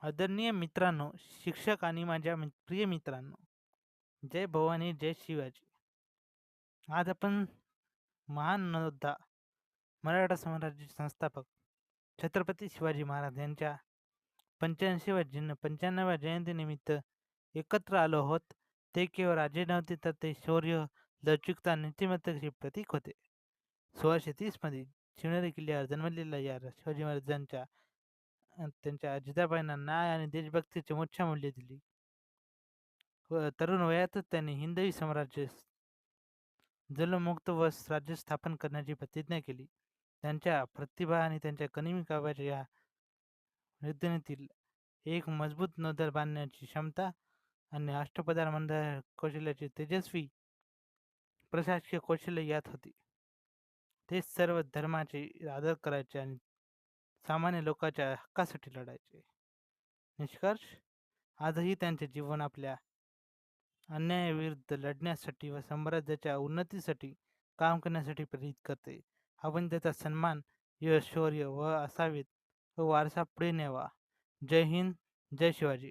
आदरणीय मित्रांनो, शिक्षक आणि माझ्या प्रिय मित्रांनो, जय भवानी, जय शिवाजी. आज आपण महान योद्धा, मराठा साम्राज्याचे संस्थापक छत्रपती शिवाजी महाराज यांच्या 95व्या जयंतीनिमित्त एकत्र आलो आहोत. ते केवळ राजे नव्हते, तर ते शौर्य, लवचिकता आणि नीतिमत्तेचे प्रतीक होते. 1630 मध्ये शिवनेरी किल्ल्यावर जन्मलेल्या या शिवाजी महाराजांच्या त्यांच्या जिजाबाईंना न्याय आणि देशभक्तीचे मोठे मूल्य दिली. तरुण वयातच त्यांनी हिंदवी साम्राज्य जलमुक्त व राज्य स्थापन करण्याची प्रतिज्ञा केली. त्यांच्या प्रतिभा आणि त्यांच्या कनिमी काव्याच्या या योजनेतील एक मजबूत नौदल बांधण्याची क्षमता आणि अष्टपधार कौशल्याचे तेजस्वी प्रशासकीय कौशल्य यात होते. ते सर्व धर्माचे आदर करायचे आणि सामान्य लोकांच्या हक्कासाठी लढायचे. निष्कर्ष, आजही त्यांचे जीवन आपल्या अन्यायाविरुद्ध लढण्यासाठी व साम्राज्याच्या उन्नतीसाठी काम करण्यासाठी प्रेरित करते. आपण त्याचा सन्मान, यश, शौर्य व असावेत व वारसा पुढे न्यावा. जय हिंद, जय शिवाजी.